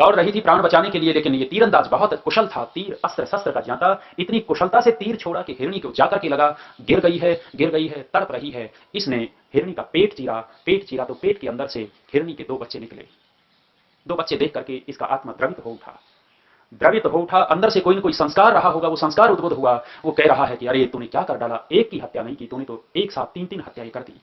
दौड़ रही थी प्राण बचाने के लिए, लेकिन ये तीरंदाज बहुत कुशल था, तीर अस्त्र शस्त्र का ज्ञाता। इतनी कुशलता से तीर छोड़ा कि हिरणी को जाकर के लगा, गिर गई है, तड़प रही है। इसने हिरणी का पेट चीरा तो पेट के अंदर से हिरणी के 2 बच्चे निकले। 2 बच्चे देख करके इसका आत्मा द्रवित हो उठा। अंदर से कोई न कोई संस्कार रहा होगा, वो संस्कार उद्बुद्ध हुआ। वो कह रहा है कि अरे तूने क्या कर डाला, एक की हत्या नहीं की, तूने तो एक साथ 3-3 हत्याएं कर दी।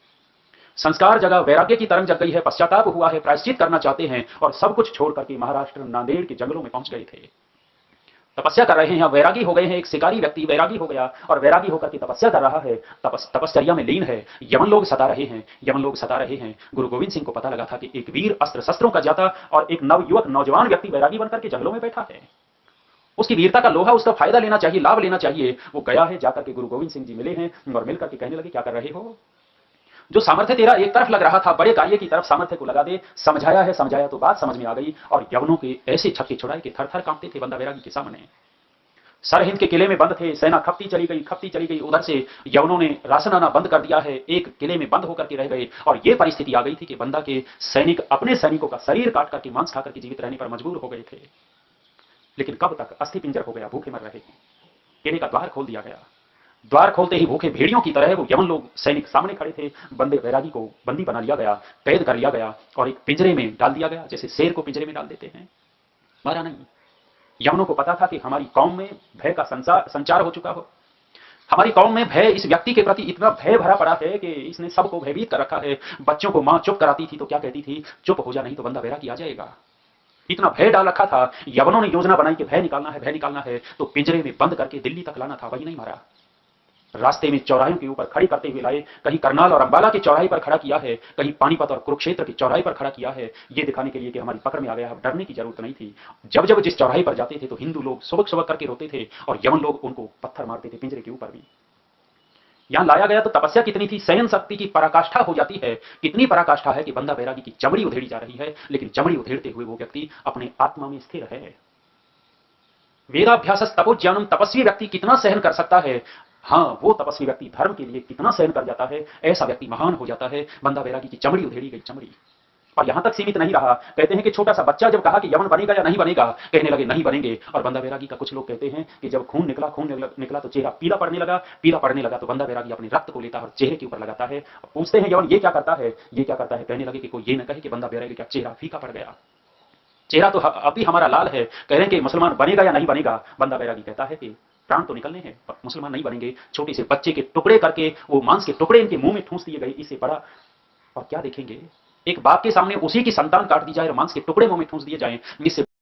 संस्कार जगा, वैराग्य की तरंग जग गई है, पश्चाताप हुआ है, प्रायश्चित करना चाहते हैं और सब कुछ छोड़ करके महाराष्ट्र नांदेड़ के जंगलों में पहुंच गए थे। तपस्या कर रहे हैं, वैरागी हो गए हैं। एक शिकारी व्यक्ति वैरागी हो गया और वैरागी होकर के तपस्या कर रहा है, तपस्या में लीन है। यमन लोग सता रहे हैं। गुरु गोविंद सिंह को पता लगा था कि एक वीर अस्त्र शस्त्रों का ज्ञाता और एक नौजवान व्यक्ति वैरागी बनकर के जंगलों में बैठा है। उसकी वीरता का लोहा, उसका फायदा लेना चाहिए, लाभ लेना चाहिए। वो गया है, जाकर के गुरु गोविंद सिंह जी मिले हैं और मिलकर के कहने लगे, क्या कर रहे हो? जो सामर्थ्य तेरा एक तरफ लग रहा था, बड़े कार्य की तरफ सामर्थ्य को लगा दे। समझाया तो बात समझ में आ गई और यवनों के ऐसे छक्के छुड़ाए कि थर-थर कांपते थे बंदा बैरागी के सामने। सरहिंद के किले में बंद थे, सेना खपती चली गई। उधर से यवनों ने राशन आना बंद कर दिया है, एक किले में बंद होकर के रह गए और यह परिस्थिति आ गई थी कि बंदा के सैनिक अपने सैनिकों का शरीर काट करके मांस खाकर के जीवित रहने पर मजबूर हो गए थे। लेकिन कब तक? अस्थि पिंजर हो गया, भूखे मर रहे। किले का द्वार खोल दिया गया। द्वार खोलते ही भूखे भेड़ियों की तरह वो यमन लोग सैनिक सामने खड़े थे। बंदे बैरागी को बंदी बना लिया गया, कैद कर लिया गया और एक पिंजरे में डाल दिया गया, जैसे शेर को पिंजरे में डाल देते हैं। मारा नहीं। यमनों को पता था कि हमारी कौम में भय का संचार हो चुका हो। हमारी कौम में भय, इस व्यक्ति के प्रति इतना भय भरा पड़ा है कि इसने सबको भयभीत कर रखा है। बच्चों को मां चुप कराती थी तो क्या कहती थी? चुप हो जा, नहीं तो बंदा बैरागी आ जाएगा। इतना भय डाल रखा था। यवनों ने योजना बनाई कि भय निकालना है तो पिंजरे में बंद करके दिल्ली तक लाना था। वही नहीं मारा, रास्ते में चौराहों के ऊपर खड़ी करते हुए लाए। कहीं करनाल और अंबाला के चौराहे पर खड़ा किया है, कहीं पानीपत और कुरुक्षेत्र के चौराहे पर खड़ा किया है, ये दिखाने के लिए कि हमारी पकड़ में आ गया है, डरने की जरूरत नहीं थी। जब जिस चौराहे पर जाते थे तो हिंदू लोग सुबक करके रोते थे और यमन लोग उनको पत्थर मारते थे, पिंजरे के ऊपर भी। यहां लाया गया तो तपस्या कितनी थी, सहन शक्ति की पराकाष्ठा हो जाती है। कितनी पराकाष्ठा है कि बंदा बैरागी की चमड़ी उधेड़ी जा रही है, लेकिन चमड़ी उधेड़ते हुए वो व्यक्ति अपने आत्मा में स्थिर है। वेदाभ्यास तपोज्ञानम, तपस्वी व्यक्ति कितना सहन कर सकता है? हाँ, वो तपस्वी व्यक्ति धर्म के लिए कितना सहन कर जाता है, ऐसा व्यक्ति महान हो जाता है। बंदा बैरागी की चमड़ी उधेड़ी गई, चमड़ी। और यहां तक सीमित नहीं रहा। कहते हैं कि छोटा सा बच्चा जब कहा कि यमन बनेगा या नहीं बनेगा, कहने लगे नहीं बनेंगे। और बंदा बैरागी का कुछ लोग कहते हैं कि जब खून निकला तो चेहरा पीला पड़ने लगा तो बंदा बैरागी अपने रक्त को लेता है और चेहरे के ऊपर लगाता है। पूछते हैं यमन ये क्या करता है? कहने लगे कि कोई ये न कहे कि बंदा बैरागी का चेहरा फीका पड़ गया। चेहरा तो अभी हमारा लाल है। कह रहे हैं कि मुसलमान बनेगा या नहीं बनेगा? बंदा बैरागी कहता है कि प्राण तो निकलने हैं पर मुसलमान नहीं बनेंगे। छोटे से बच्चे के टुकड़े करके वो मांस के टुकड़े इनके मुंह में ठूंस दिए गए, इससे बड़ा और क्या देखेंगे? एक बाप के सामने उसी की संतान काट दी जाए और मांस के टुकड़े मुंह में ठूंस दिए जाएं, इससे